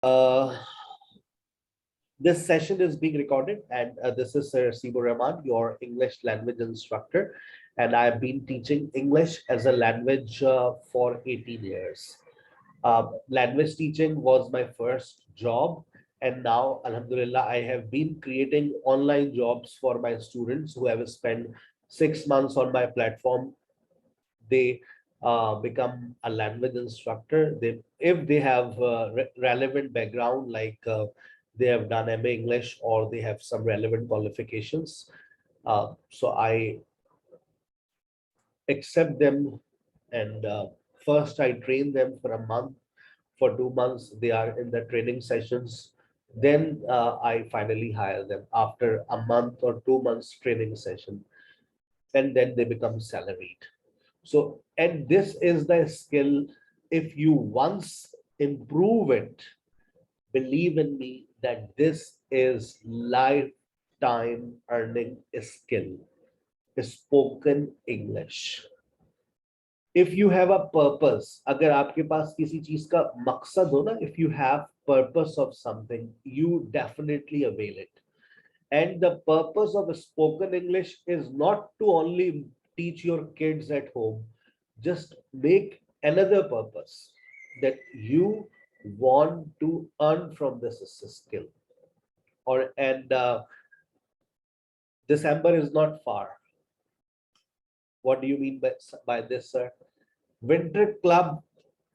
Uh, this session is being recorded, and this is Sir Sibo Rahman, your English language instructor, and I have been teaching English as a language for 18 years. Language teaching was my first job, and now, Alhamdulillah, I have been creating online jobs for my students who have spent 6 months on my platform. They become a language instructor. If they have relevant background, like they have done MA English or they have some relevant qualifications. So I accept them, and first I train them for a month. For 2 months, they are in the training sessions. Then I finally hire them after a month or 2 months training session, and then they become salaried. So, and this is the skill. If you once improve it, believe in me that this is lifetime earning skill. Spoken English. If you have a purpose, अगर आपके पास किसी चीज का मकसद हो ना, if you have purpose of something, you definitely avail it. And the purpose of spoken English is not to only teach your kids at home. Just make another purpose that you want to earn from this skill. Or and December is not far. What do you mean by this, sir? Winter Club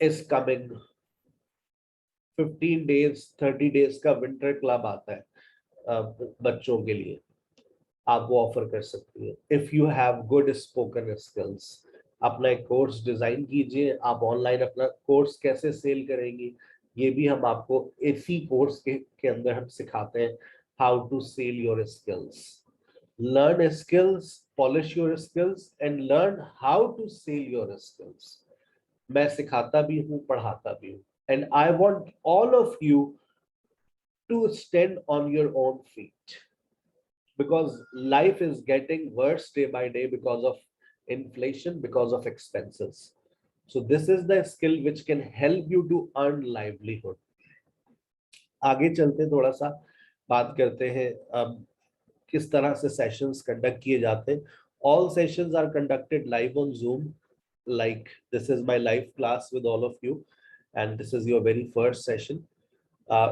is coming. 15 days, 30 days का winter club आता है बच्चों के लिए. आप वो offer कर सकती है. If you have good spoken skills, अपना एक कोर्स डिजाइन कीजिए. आप ऑनलाइन अपना कोर्स कैसे सेल करेंगी, ये भी हम आपको इसी कोर्स के अंदर हम सिखाते हैं. How to sell your skills. Learn skills, polish your skills and learn how to sell your skills. मैं सिखाता भी हूँ, पढ़ाता भी हूँ. And I want all of you to stand on your own feet, because life is getting worse day by day because of inflation, because of expenses. So this is the skill which can help you to earn livelihood. आगे चलते थोड़ा सा बात करते हैं किस तरह से सेशंस कंडक्ट किए जाते हैं. All sessions are conducted live on Zoom. Like this is my live class with all of you, and this is your very first session.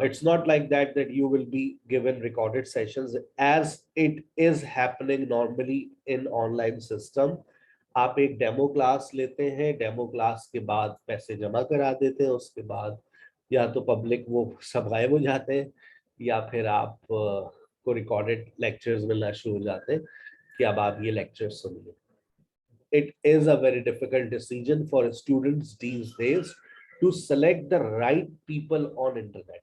It's not like that you will be given recorded sessions as it is happening normally in online system. आप एक demo class लेते हैं, demo class के बाद पैसे जमा करा देते हैं, उसके बाद या तो पब्लिक वो सब गायब हो जाते हैं, या फिर आप को रिकॉर्डेड लेक्चर्स मिलना शुरू हो जाते हैं कि अब आप ये लेक्चर सुनिए. It is a very difficult decision for students these days to select the right people on internet.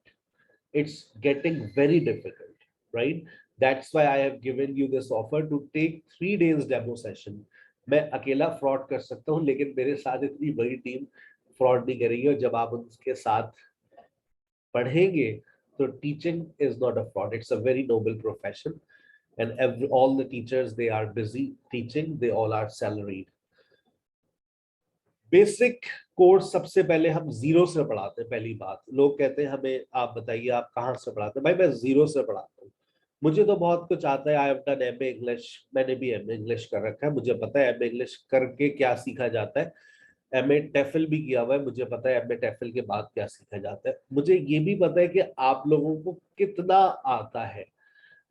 It's getting very difficult, right? That's why I have given you this offer to take 3 days demo session. मैं अकेला fraud कर सकता हूँ, लेकिन मेरे साथ इतनी बड़ी टीम फ्रॉड नहीं करेगी. और जब आप उनके साथ पढ़ेंगे तो teaching is not a fraud, it's a very noble profession. And all the teachers, they are busy teaching, they all are salaried. Basic course सबसे पहले हम जीरो से पढ़ाते हैं. पहली बात, लोग कहते हैं हमें आप बताइए आप कहाँ से पढ़ाते हैं. भाई मैं जीरो से पढ़ाता हूँ. मुझे तो बहुत कुछ आता है. I have done MA English. मैंने भी एमए इंग्लिश कर रखा है. मुझे पता है एमए इंग्लिश करके क्या सीखा जाता है. एमए टेफल भी किया हुआ है. मुझे पता है एमए टेफल के बाद क्या सीखा जाता है. मुझे ये भी पता है कि आप लोगों को कितना आता है.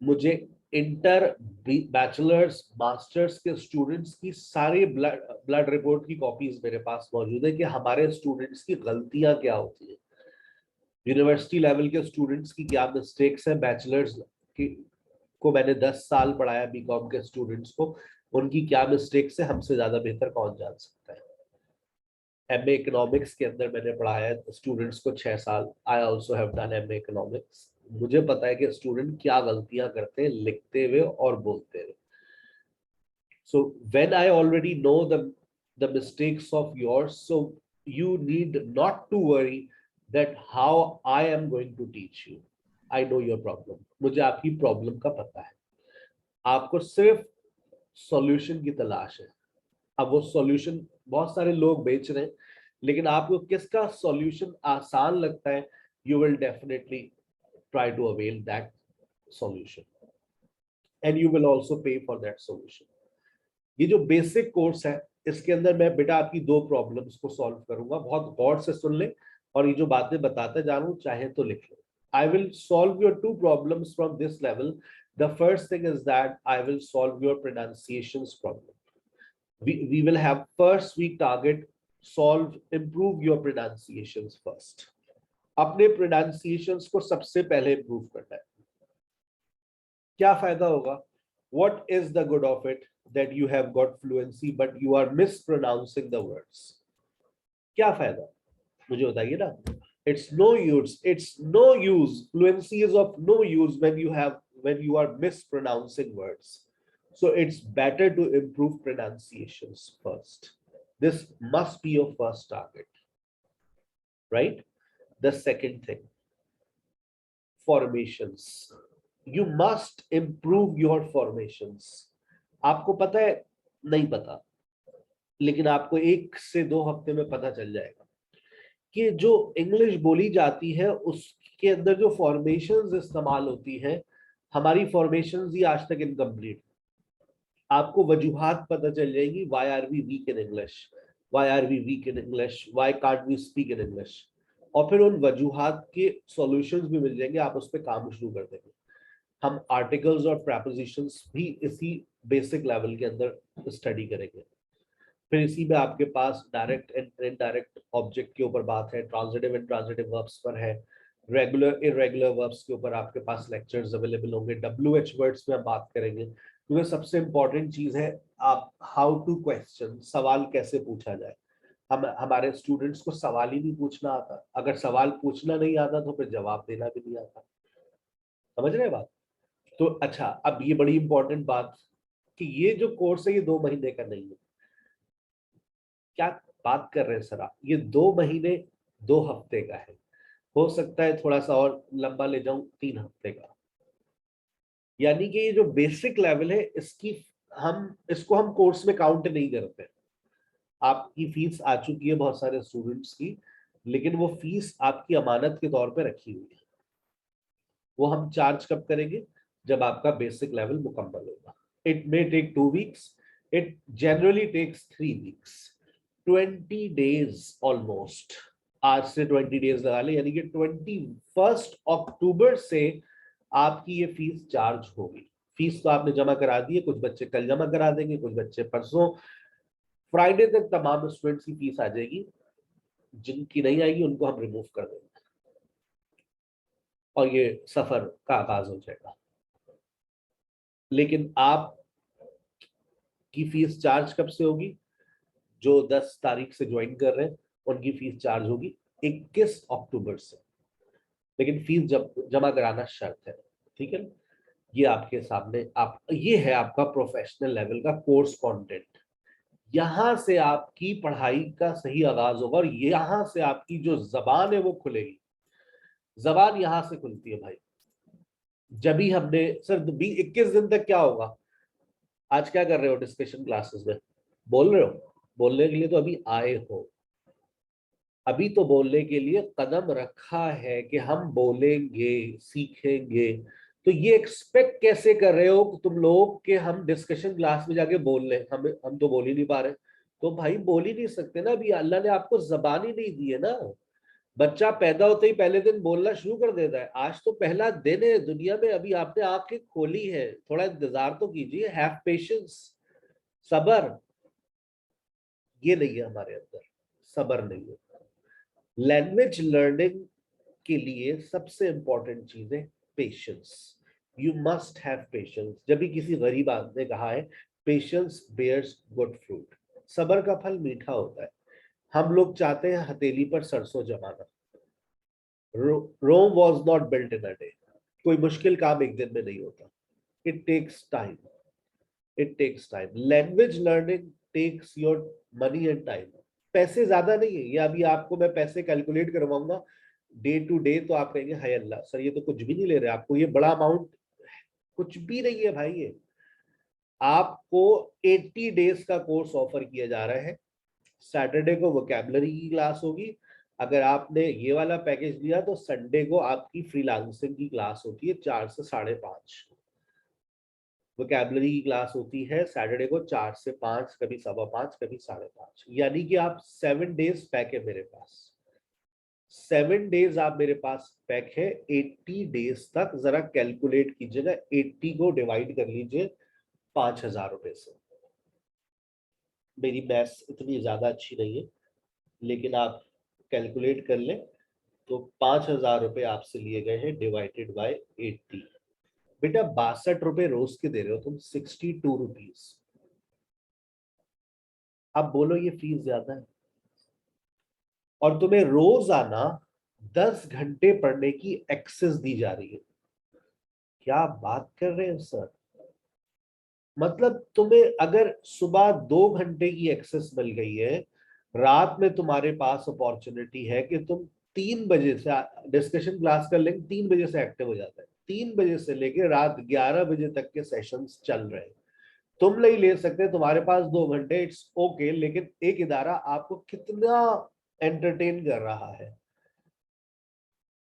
मुझे इंटर, बैचलर्स, मास्टर्स के स्टूडेंट्स की सारी ब्लड रिपोर्ट की कॉपीज मेरे पास मौजूद है कि हमारे स्टूडेंट्स की गलतियां क्या होती है. यूनिवर्सिटी लेवल के स्टूडेंट्स की क्या मिस्टेक्स है. बैचलर्स की को मैंने 10 साल पढ़ाया, बीकॉम के स्टूडेंट्स को, उनकी क्या मिस्टेक्स है हमसे ज्यादा बेहतर कौन जान सकता है. एमए इकोनॉमिक्स के अंदर मैंने पढ़ाया स्टूडेंट्स को 6 साल. I also have done MA economics. मुझे पता है कि स्टूडेंट क्या गलतियां करते हैं लिखते हुए और बोलते हुए. So when I already know the mistakes of yours, so you need not to worry that how I am going to teach you. I know your problem. मुझे आपकी प्रॉब्लम का पता है. आपको सिर्फ सॉल्यूशन की तलाश है. अब वो सॉल्यूशन बहुत सारे लोग बेच रहे हैं, लेकिन आपको किसका सॉल्यूशन आसान लगता है you will definitely try to avail that solution and you will also pay for that solution. ये जो बेसिक कोर्स है इसके अंदर मैं बेटा आपकी दो प्रॉब्लम्स को सॉल्व करूंगा, बहुत गौर से सुन ले और ये जो बातें बताते जा रहा हूं चाहे तो लिख लो. I will solve your two problems from this level. The first thing is that I will solve your pronunciations problem. We will have first week target, solve, improve your pronunciations first. अपने pronunciations को सबसे पहले improve करना है. क्या फायदा होगा? What is the good of it that you have got fluency but you are mispronouncing the words? क्या फायदा? मुझे बताइए ना. It's no use. It's no use. Fluency is of no use when you are mispronouncing words. So it's better to improve pronunciations first. This must be your first target, right? The second thing, formations. You must improve your formations. आपको पता है? नहीं पता, लेकिन आपको 1 से 2 हफ्ते में पता चल जाएगा कि जो इंग्लिश बोली जाती है उसके अंदर जो फॉर्मेशंस इस्तेमाल होती हैं, हमारी फॉर्मेशंस ही आज तक इनकम्प्लीट. आपको वजूहात पता चल जाएगी, why are we weak in English, why are we weak in English, why can't we speak in English, और फिर उन वजूहात के सॉल्यूशंस भी मिल जाएंगे, आप उस पर काम शुरू कर देंगे. हम आर्टिकल्स और प्रेपोजिशंस भी इसी बेसिक लेवल के अंदर स्टडी करेंगे. फिर इसी में आपके पास डायरेक्ट एंड इनडायरेक्ट ऑब्जेक्ट के ऊपर बात है, ट्रांजिटिव एंड ट्रांजिटिव वर्ब्स पर है, रेगुलर इरेगुलर वर्ब्स के ऊपर आपके पास लेक्चर्स अवेलेबल होंगे. WH वर्ड्स में हम बात करेंगे क्योंकि सबसे इंपॉर्टेंट चीज है आप हाउ टू क्वेश्चन, सवाल कैसे पूछा जाए. हमारे स्टूडेंट्स को सवाल ही नहीं पूछना आता. अगर सवाल पूछना नहीं आता तो फिर जवाब देना भी नहीं आता. समझ रहे हैं बात? तो अच्छा, अब ये बड़ी इंपॉर्टेंट बात कि ये जो कोर्स है ये 2 महीने का नहीं है. क्या बात कर रहे हैं सर आप? ये 2 महीने 2 हफ्ते का है. हो सकता है थोड़ा सा और लंबा ले जाऊं 3 हफ्ते का. यानी कि ये जो बेसिक लेवल है इसको हम कोर्स में काउंट नहीं करते. आपकी फीस आ चुकी है बहुत सारे स्टूडेंट्स की, लेकिन वो फीस आपकी अमानत के तौर पे रखी हुई है. वो हम चार्ज कब करेंगे? जब आपका बेसिक लेवल मुकम्मल होगा. It may take 2 weeks, it generally takes 3 weeks, 20 days almost. आज से 20 डेज लगा ले, यानी कि 21 अक्टूबर से आपकी ये फीस चार्ज होगी. फीस तो आपने जमा करा दी है, कुछ बच्चे कल जमा करा देंगे, कुछ बच्चे परसों. फ्राइडे तक तमाम स्टूडेंट्स की फीस आ जाएगी. जिनकी नहीं आएगी उनको हम रिमूव कर देंगे और ये सफर का आगाज हो जाएगा. लेकिन आप की फीस चार्ज कब से होगी? जो 10 तारीख से ज्वाइन कर रहे हैं उनकी फीस चार्ज होगी 21 अक्टूबर से. लेकिन फीस जमा कराना शर्त है. ठीक है, ये आपके सामने ये है आपका प्रोफेशनल लेवल का कोर्स कंटेंट. यहां से आपकी पढ़ाई का सही आगाज होगा और यहां से आपकी जो जबान है वो खुलेगी. जबान यहां से खुलती है भाई. जब भी हमने सर 21 दिन तक क्या होगा? आज क्या कर रहे हो डिस्कशन क्लासेस में? बोल रहे हो? बोलने के लिए तो अभी आए हो. अभी तो बोलने के लिए कदम रखा है कि हम बोलेंगे, सीखेंगे. तो ये एक्सपेक्ट कैसे कर रहे हो कि तुम लोग कि हम डिस्कशन क्लास में जाके बोल लें? हम तो बोल ही नहीं पा रहे. तो भाई बोल ही नहीं सकते ना. अभी अल्लाह ने आपको जबान ही नहीं दी है ना. बच्चा पैदा होते ही पहले दिन बोलना शुरू कर देता है. आज तो पहला दिन है दुनिया में, अभी आपने आंखें खोली है, थोड़ा इंतजार तो कीजिए. हैव पेशेंस, सबर. ये नहीं है हमारे अंदर, सबर नहीं है. लैंग्वेज लर्निंग के लिए सबसे इंपॉर्टेंट चीज है patience. You must have patience. जब भी किसी गरीब आदमी ने कहा है पेशेंस बेयर्स गुड फ्रूट, सबर का फल मीठा होता है. हम लोग चाहते हैं हथेली पर सरसों जमाना. Rome was not built in a day. कोई मुश्किल काम एक दिन में नहीं होता. It takes time. It takes time. Language learning takes your money and time. पैसे ज्यादा नहीं है ये. अभी आपको मैं पैसे कैलकुलेट करवाऊंगा डे टू डे तो आप कहेंगे हाय अल्लाह सर ये तो कुछ भी नहीं ले रहे आपको, ये बड़ा अमाउंट कुछ भी नहीं है भाई. ये आपको 80 डेज का कोर्स ऑफर किया जा रहा है. सैटरडे को वोकैबुलरी की क्लास होगी, अगर आपने ये वाला पैकेज लिया तो संडे को आपकी फ्रीलांसिंग की क्लास होती है 4 से 5:30, वोकैबुलरी की क्लास होती है सैटरडे को 4 से 5, कभी 5:15, कभी 5:30, यानी कि आप 7 डेज पैक है मेरे पास। 7 डेज आप मेरे पास पैक है। 80 डेज तक जरा कैलकुलेट कीजिएगा, 80 को डिवाइड कर लीजिए 5,000 रुपए से। मेरी मैथ्स इतनी ज्यादा अच्छी नहीं है, लेकिन आप कैलकुलेट कर लें तो 5,000 रुपए आपसे लिए गए हैं डिवाइडेड बाय 80। बेटा 62 रुपए रोज के दे रहे हो तुम, 62 रुपीज। अब बोलो ये फीस ज्यादा है, और तुम्हें रोजाना 10 घंटे पढ़ने की एक्सेस दी जा रही है। क्या बात कर रहे हैं सर? मतलब तुम्हें अगर सुबह 2 घंटे की एक्सेस मिल गई है, रात में तुम्हारे पास अपॉर्चुनिटी है कि तुम 3 बजे से डिस्कशन क्लास का लिंक 3 बजे से एक्टिव हो जाता है, 3 बजे से लेके रात 11 बजे तक के सेशंस चल रहे हैं। तुम नहीं ले सकते, तुम्हारे पास 2 घंटे, इट्स ओके, लेकिन एक इदारा आपको कितना एंटरटेन कर रहा है।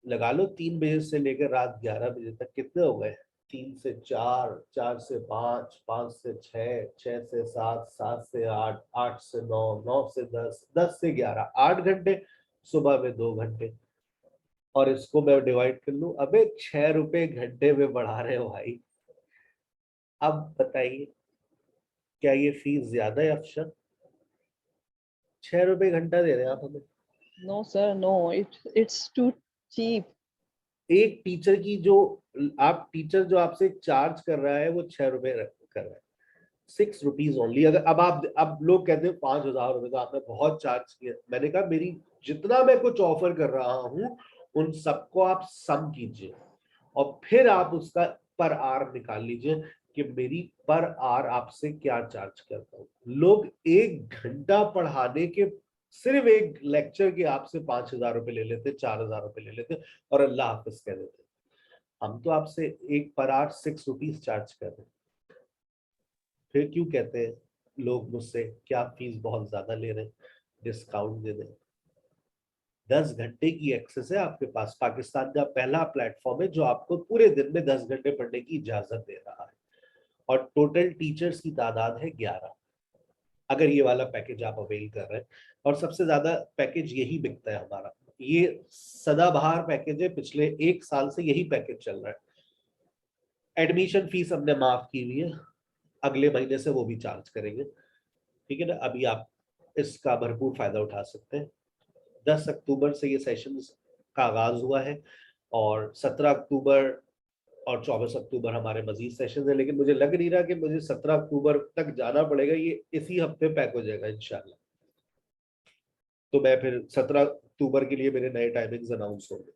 लगा लो 3 बजे से लेकर रात 11 बजे तक कितने हो गए? 3 से 4, 4 से 5, 5 से 6, 6 से 7, 7 से 8, 8 से 9, 9 से 10, 10 से 11, 8 घंटे, सुबह में 2 घंटे। और इसको मैं डिवाइड कर लूं, अबे 6 रुपए घंटे में बढ़ा रहे हो भाई। अब बताइए, क्या ये फीस ज्यादा है अफसर? 6 रुपए घंटा दे रहे हैं आप हमें। No, sir, no, it's too cheap. एक टीचर की जो, आप टीचर जो आपसे चार्ज कर रहा है वो 6 रुपए कर रहा है, 6 रुपीज ओनली। अगर अब लोग कहते हैं 5,000 रुपए, तो आपने बहुत चार्ज किया। मैंने कहा मेरी जितना मैं कुछ ऑफर कर रहा हूँ उन सबको आप सम कीजिए, और फिर आप उसका पर आर निकाल लीजिए कि मेरी पर आर आपसे क्या चार्ज करता हूँ। लोग 1 घंटा पढ़ाने के, सिर्फ एक लेक्चर के आपसे 5,000 रुपए ले लेते, 4,000 रुपए ले लेते, और अल्लाह हाफिज कह देते। हम तो आपसे एक पर आर 6 रुपीज चार्ज कर रहे हैं। फिर क्यों कहते हैं लोग मुझसे क्या फीस बहुत ज्यादा ले रहे हैं, डिस्काउंट दे दें। 10 घंटे की एक्सेस है आपके पास, पाकिस्तान का पहला प्लेटफॉर्म है जो आपको पूरे दिन में 10 घंटे पढ़ने की इजाजत दे रहा है, और टोटल टीचर्स की तादाद है 11, अगर ये वाला पैकेज आप अवेल कर रहे हैं। और सबसे ज्यादा पैकेज यही बिकता है हमारा, ये सदाबहार पैकेज है, पिछले 1 साल से यही पैकेज चल रहा है। एडमिशन फीस हमने माफ की हुई है, अगले महीने से वो भी चार्ज करेंगे, ठीक है ना। अभी आप इसका भरपूर फायदा उठा सकते हैं। 10 अक्टूबर से ये सेशन का आगाज हुआ है, और 17 अक्टूबर और 24 अक्टूबर हमारे मजीद सेशन है, लेकिन मुझे लग नहीं रहा कि मुझे 17 अक्टूबर तक जाना पड़ेगा, ये इसी हफ्ते पैक हो जाएगा इंशाल्लाह। तो मैं फिर 17 अक्टूबर के लिए मेरे नए टाइमिंग्स अनाउंस होंगे।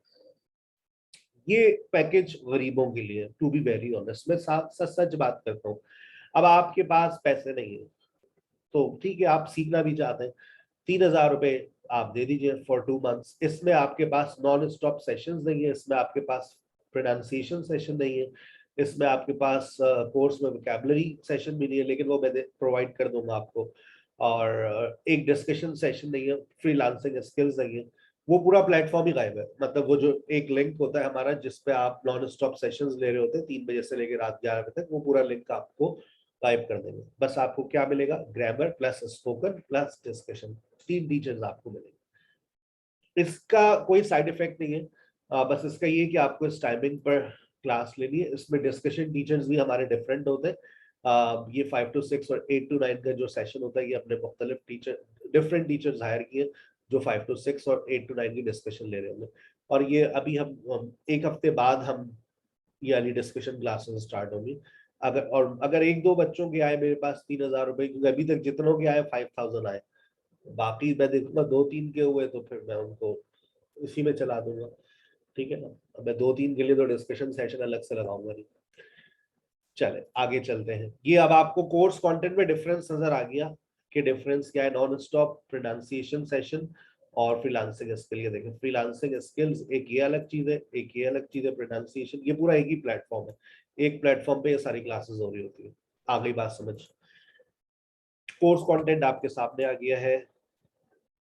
ये पैकेज गरीबों के लिए, टू बी वेरी ऑनेस्ट, मैं सच सच बात करता हूँ। अब आपके पास पैसे नहीं है तो ठीक है, आप सीखना भी चाहते हैं, 3,000 रुपए आप दे दीजिए फॉर 2 मंथ्स। इसमें आपके पास नॉन स्टॉप सेशंस नहीं है, इसमें आपके पास प्रोनाउंसिएशन सेशन नहीं है, इसमें आपके पास कोर्स में वोकैबुलरी सेशन भी नहीं है, लेकिन वो मैं प्रोवाइड कर दूंगा आपको। और एक डिस्कशन सेशन नहीं है, फ्रीलांसिंग स्किल्स नहीं है, वो पूरा प्लेटफॉर्म ही गायब है। मतलब वो जो एक लिंक होता है हमारा जिसपे आप नॉन स्टॉप सेशंस ले रहे होते हैं 3 बजे से लेकर रात 11 बजे तक, वो पूरा लिंक आपको गायब कर देंगे। बस आपको क्या मिलेगा? Grammar plus spoken plus discussion, 3 teachers आपको मिलेंगे। इसका कोई साइड इफेक्ट नहीं है, बस इसका ये कि आपको इस टाइमिंग पर क्लास लेनी है। इसमें डिस्कशन टीचर्स भी हमारे डिफरेंट होते हैं। ये 5 to 6 और 8 to 9 का जो सेशन होता है, ये अपने मुख्तलिफ टीचर, डिफरेंट टीचर्स हायर किए जो 5 to 6 और 8 to 9 की डिस्कशन ले रहे होंगे। और ये अभी हम 1 हफ्ते बाद हम यानी डिस्कशन क्लासेस स्टार्ट होंगी। अगर 1-2 बच्चों के आए मेरे पास 3,000 रुपए, क्योंकि अभी तक जितनों के आए 5,000 आए, बाकी मैं देखूंगा 2-3 के हुए तो फिर मैं उनको इसी में चला दूंगा, ठीक है ना। अब मैं 2-3 के लिए तो डिस्कशन सेशन अलग से लगाऊंगा नहीं। चले आगे चलते हैं। ये अब आपको कोर्स कंटेंट में डिफरेंस नजर आ गया कि डिफरेंस क्या है, नॉन स्टॉप प्रोनाउंसिएशन सेशन और फ्रीलांसिंग स्किल। ये देखें, फ्रीलांसिंग स्किल्स एक ये अलग चीज है, एक ये अलग चीज है, प्रोनाउंसिएशन ये पूरा एक ही प्लेटफॉर्म है, एक प्लेटफॉर्म पे ये सारी क्लासेस हो रही होती है। आ गई बात समझ? कोर्स कंटेंट आपके सामने आ गया है।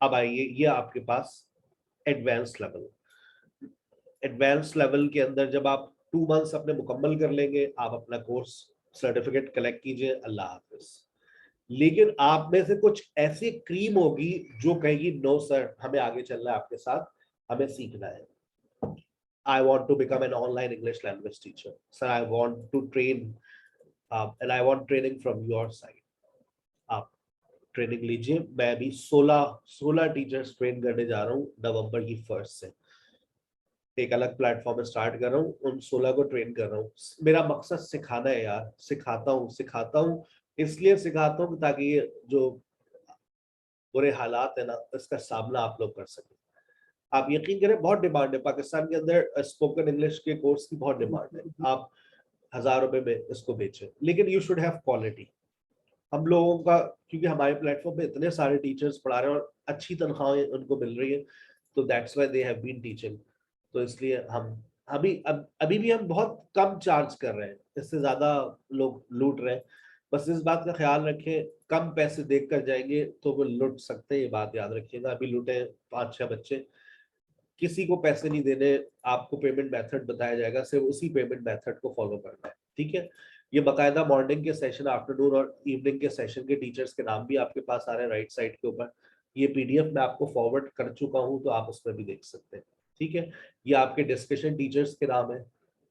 अब आइए, ये आपके पास एडवांस लेवल। एडवांस लेवल के अंदर जब आप 2 मंथ्स अपने मुकम्मल कर लेंगे, आप अपना कोर्स सर्टिफिकेट कलेक्ट कीजिए, अल्लाह हाफिज। लेकिन आप में से कुछ ऐसी क्रीम होगी जो कहेगी नो सर, हमें आगे चलना है आपके साथ, हमें सीखना है। I want to become an online English language teacher. Sir, I want to train and I want training from your side. आप ट्रेनिंग लीजिए। मैं अभी 16 टीचर्स ट्रेन करने जा रहा हूँ नवंबर की 1 से। एक अलग प्लेटफॉर्म में स्टार्ट कर रहा हूँ, उन 16 को ट्रेन कर रहा हूँ। मेरा मकसद सिखाना है यार, सिखाता हूँ इसलिए सिखाता हूँ ताकि ये जो बुरे हालात है ना, इसका सामना आप लोग कर सकें। आप यकीन करें, बहुत डिमांड है पाकिस्तान के अंदर, स्पोकन इंग्लिश के कोर्स की बहुत डिमांड है। आप 1000 रुपए में इसको बेचें, लेकिन यू शुड हैव क्वालिटी। हम लोगों का, क्योंकि हमारे प्लेटफॉर्म पे इतने सारे टीचर्स पढ़ा रहे हैं और अच्छी तनख्वाहें उनको मिल रही है, तो that's why they have been teaching. तो इसलिए हम अभी भी हम बहुत कम चार्ज कर रहे हैं, इससे ज्यादा लोग लूट रहे हैं। बस इस बात का ख्याल रखें, कम पैसे देख कर जाएंगे तो वो लूट सकते हैं, ये बात याद रखिएगा। अभी लूटे 5-6 बच्चे, किसी को पैसे नहीं देने, आपको पेमेंट मेथड बताया जाएगा, सिर्फ उसी पेमेंट मेथड को फॉलो करना है, ठीक है। ये बकायदा मॉर्निंग के सेशन, आफ्टरनून और इवनिंग के सेशन के टीचर्स के नाम भी आपके पास आ रहे हैं राइट साइड के ऊपर। ये पीडीएफ मैं आपको फॉरवर्ड कर चुका हूं, तो आप उसमें भी देख सकते हैं, ठीक है। ये आपके डिस्कशन टीचर्स के नाम है।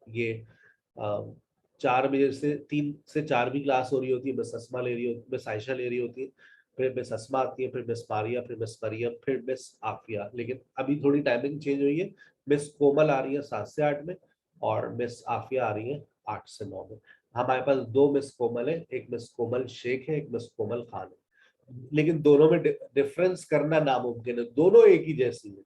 ये 4 बजे से 3 से 4 भी क्लास हो रही होती है, मिस अस्मा ले रही होती, मिस आयशा ले रही होती है, फिर मिस अस्मा आती है, फिर मिस मारिया, फिर मिस मरियम, फिर मिस आफिया। लेकिन अभी थोड़ी टाइमिंग चेंज हुई है, मिस कोमल आ रही है 7 से 8 में, और मिस आफिया आ रही है 8 से 9 में। हमारे पास 2 मिस कोमल है, एक मिस कोमल शेख है, एक मिस कोमल खान है। लेकिन दोनों में डिफरेंस करना नामुमकिन है, दोनों एक ही जैसी है,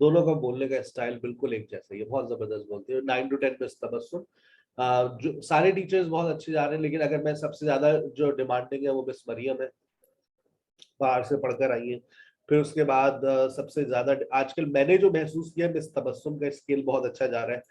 दोनों का बोलने का स्टाइल बिल्कुल एक जैसा ही है, बहुत जबरदस्त बोलती है। 9 to 10 मिस तबस्सुम। जो सारे टीचर्स बहुत अच्छे जा रहे हैं, लेकिन अगर मैं सबसे ज्यादा जो डिमांडिंग है वो मिस मरियम है, बाहर से पढ़कर आई है। फिर उसके बाद सबसे ज्यादा आजकल मैंने जो महसूस किया, मिस तबस्सुम का स्किल बहुत अच्छा जा रहा है।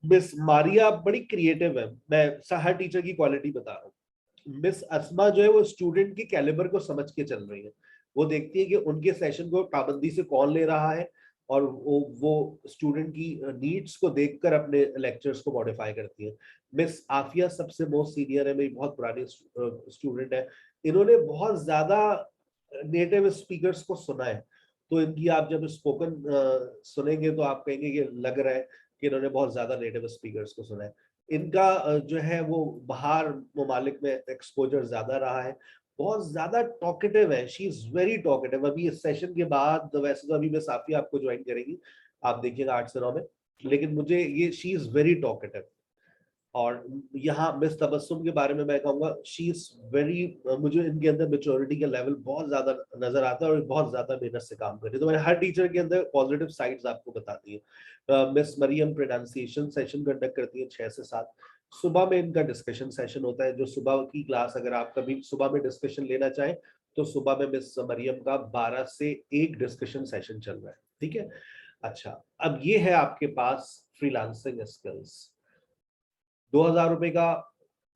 मिस मारिया बड़ी क्रिएटिव है, मैं हर टीचर की क्वालिटी बता रहा हूँ। मिस अस्मा जो है वो स्टूडेंट की कैलिबर को समझ के चल रही है, वो देखती है कि उनके सेशन को पाबंदी से कौन ले रहा है, और वो स्टूडेंट की नीड्स को देखकर अपने लेक्चर्स को मॉडिफाई करती है। मिस आफिया सबसे मोस्ट सीनियर है, मेरी बहुत पुरानी स्टूडेंट है। इन्होंने बहुत ज्यादा नेटिव स्पीकर्स को सुना है, तो इनकी आप जब स्पोकन सुनेंगे तो आप कहेंगे कि लग रहा है कि इन्होंने बहुत ज्यादा नेटिव स्पीकर्स को सुना है। इनका जो है वो बाहर ममालिक में एक्सपोजर ज्यादा रहा है, बहुत ज्यादा टॉकेटिव है, शी इज वेरी टॉकेटिव। अभी इस सेशन के बाद वैसे तो अभी मैं साफी आपको ज्वाइन करेंगी, आप देखिएगा 8 से 9 में, लेकिन मुझे ये शी इज वेरी टॉकेटिव। और यहाँ मिस तबस्सुम के बारे में मैं कहूँगा, शी इज वेरी, मुझे इनके अंदर मेच्योरिटी का लेवल बहुत ज्यादा नजर आता है, और बहुत ज्यादा मेहनत से काम कर रही है। तो मैंने हर टीचर के अंदर पॉजिटिव साइड्स आपको बताती है। Miss Mariam pronunciation session conduct करती है 6 से 7। सुबह में इनका डिस्कशन सेशन होता है, जो सुबह की क्लास अगर आप कभी सुबह में डिस्कशन लेना चाहें, तो सुबह में मिस मरियम का 12 से 1 डिस्कशन सेशन चल रहा है, ठीक है। अच्छा, अब ये है आपके पास फ्रीलांसिंग स्किल्स। 2000 रुपए का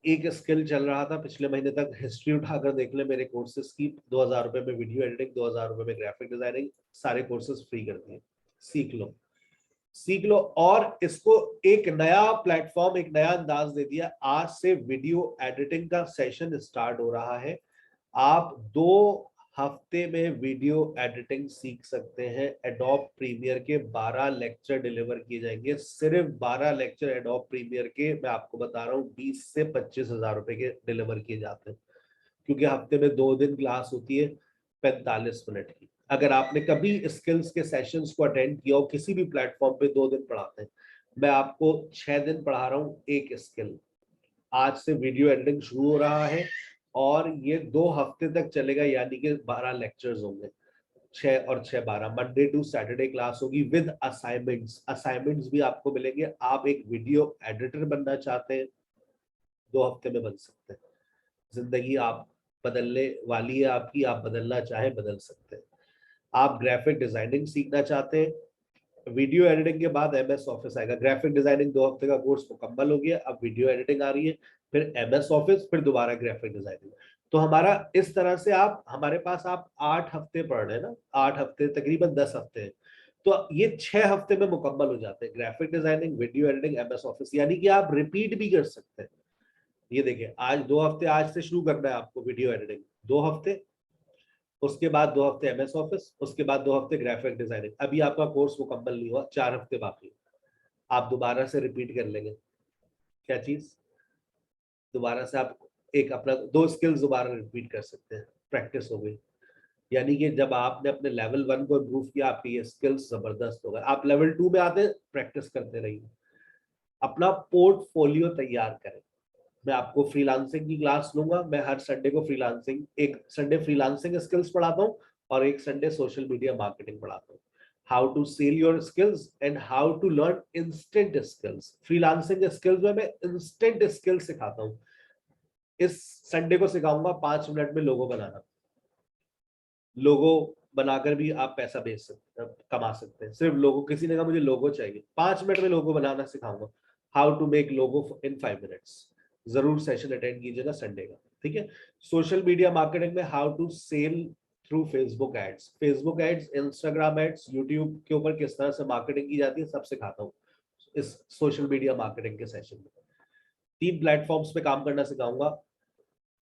एक स्किल चल रहा था पिछले महीने तक, हिस्ट्री उठाकर देख ले मेरे कोर्सेज की। 2000 रुपए में वीडियो एडिटिंग, 2000 रुपए में ग्राफिक डिजाइनिंग, सारे कोर्सेज फ्री कर दिए। सीख लो, सीख लो। और इसको एक नया प्लेटफॉर्म, एक नया अंदाज दे दिया। आज से वीडियो एडिटिंग का सेशन स्टार्ट हो रहा है। आप 2 हफ्ते में वीडियो एडिटिंग सीख सकते हैं। एडोब प्रीमियर के 12 लेक्चर डिलीवर किए जाएंगे, सिर्फ 12 लेक्चर एडोब प्रीमियर के, मैं आपको बता रहा हूँ 20 से 25 हजार रुपए के डिलीवर किए जाते हैं, क्योंकि हफ्ते में 2 दिन क्लास होती है 45 मिनट की। अगर आपने कभी स्किल्स के सेशंस को अटेंड किया हो, किसी भी प्लेटफॉर्म पे 2 दिन पढ़ाते हैं, मैं आपको 6 दिन पढ़ा रहा हूँ एक स्किल। आज से वीडियो एडिटिंग शुरू हो रहा है, और ये 2 हफ्ते तक चलेगा, यानी कि 12 लेक्चर्स होंगे, 6 और 6 12, मंडे टू सैटरडे क्लास होगी विद असाइनमेंट्स। असाइनमेंट्स भी आपको मिलेंगे। आप एक वीडियो एडिटर बनना चाहते हैं, 2 हफ्ते में बन सकते हैं। जिंदगी आप बदलने वाली है आपकी, आप बदलना चाहे बदल सकते हैं। आप ग्राफिक डिजाइनिंग सीखना चाहते हैं, वीडियो एडिटिंग के बाद एमएस ऑफिस आएगा। ग्राफिक डिजाइनिंग 2 हफ्ते का कोर्स मुकम्मल हो गया, अब वीडियो एडिटिंग आ रही है, फिर एमएस ऑफिस, फिर दोबारा ग्राफिक डिजाइनिंग। तो हमारा इस तरह से आप हमारे पास आप 8 हफ्ते पढ़ रहे हैं ना, 8 हफ्ते तकरीबन 10 हफ्ते हैं। तो ये 6 हफ्ते में मुकम्मल हो जाते हैं, graphic designing, video editing, MS office. यानी कि आप रिपीट भी कर सकते हैं। ये देखिए, आज 2 हफ्ते, आज से शुरू करना है आपको वीडियो एडिटिंग 2 हफ्ते, उसके बाद 2 हफ्ते एमएस ऑफिस, उसके बाद 2 हफ्ते ग्राफिक डिजाइनिंग। अभी आपका कोर्स मुकम्मल नहीं हुआ, 4 हफ्ते बाकी, आप दोबारा से रिपीट कर लेंगे। क्या चीज? दोबारा से आप एक अपना 2 स्किल्स दोबारा रिपीट कर सकते हैं, प्रैक्टिस हो गई। यानी कि जब आपने अपने लेवल 1 को इम्प्रूव किया, आपकी ये स्किल्स जबरदस्त हो गए, आप लेवल 2 में आते, प्रैक्टिस करते रहिए, अपना पोर्टफोलियो तैयार करें। मैं आपको फ्रीलांसिंग की क्लास लूंगा, मैं हर संडे को फ्रीलांसिंग, एक संडे फ्रीलांसिंग स्किल्स पढ़ाता हूँ और एक संडे सोशल मीडिया मार्केटिंग पढ़ाता हूँ। How to sell your skills and how to learn instant skills. Freelancing skills में मैं इंस्टेंट स्किल्स सिखाता हूँ। इस संडे को सिखाऊंगा 5 मिनट में लोगो बनाना। लोगो बनाकर भी आप पैसा बेच सकते, कमा सकते हैं। सिर्फ लोगो, किसी ने कहा मुझे लोगो चाहिए, 5 मिनट में लोगो बनाना सिखाऊंगा। How to make logo in 5 minutes. जरूर सेशन अटेंड कीजिएगा संडे का, ठीक है। सोशल मीडिया मार्केटिंग में how to sell through Facebook ads, Facebook ads, Instagram ads, YouTube के ऊपर किस तरह से मार्केटिंग की जाती है, सब सिखाता हूँ इस सोशल मीडिया मार्केटिंग के सेशन में। 3 प्लेटफॉर्म्स पे काम करना सिखाऊंगा,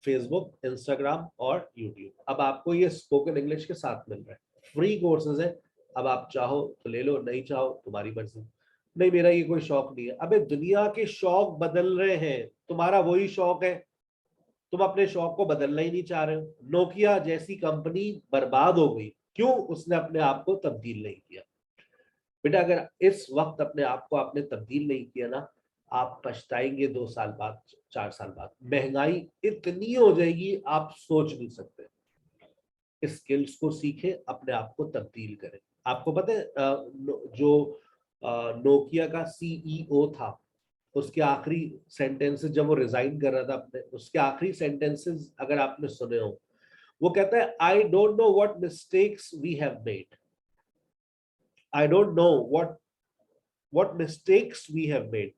फेसबुक, इंस्टाग्राम और यूट्यूब। अब आपको ये स्पोकन इंग्लिश के साथ मिल रहा है, फ्री कोर्सेज है। अब आप चाहो तो ले लो, नहीं चाहो तुम्हारी मर्जी। नहीं, मेरा ये कोई शौक नहीं है। अबे दुनिया के शौक बदल रहे हैं, तुम्हारा वही शौक है, तुम अपने शौक को बदलना ही नहीं चाह रहे हो। नोकिया जैसी कंपनी बर्बाद हो गई, क्यों? उसने अपने आप को तब्दील नहीं किया। बेटा, अगर इस वक्त अपने आप को आपने तब्दील नहीं किया ना, आप पछताएंगे 2 साल बाद, 4 साल बाद। महंगाई इतनी हो जाएगी, आप सोच नहीं सकते। स्किल्स को सीखे, अपने आप को तब्दील करें। आपको पता है जो नोकिया का सीईओ था, उसके आखिरी सेंटेंसेस, जब वो रिजाइन कर रहा था अपने, उसके आखिरी सेंटेंसेस अगर आपने सुने हो, वो कहता है, I don't know what mistakes we have made, I don't know what mistakes we have made,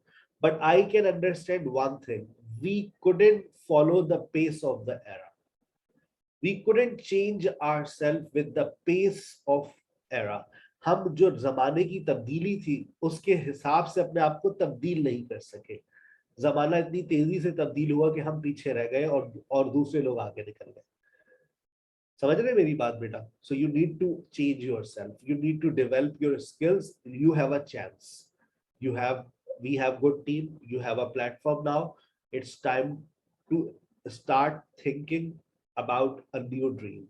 but I can understand one thing: we couldn't follow the pace of the era, we couldn't change ourselves with the pace of era। हम जो जमाने की तब्दीली थी उसके हिसाब से अपने आप को तब्दील नहीं कर सके। जमाना इतनी तेजी से तब्दील हुआ कि हम पीछे रह गए और दूसरे लोग आगे निकल गए। समझ रहे मेरी बात बेटा? So you need to change yourself, you need to develop your skills, you have a chance, you have, we have good team, you have a platform now. It's time to start thinking about a new dream.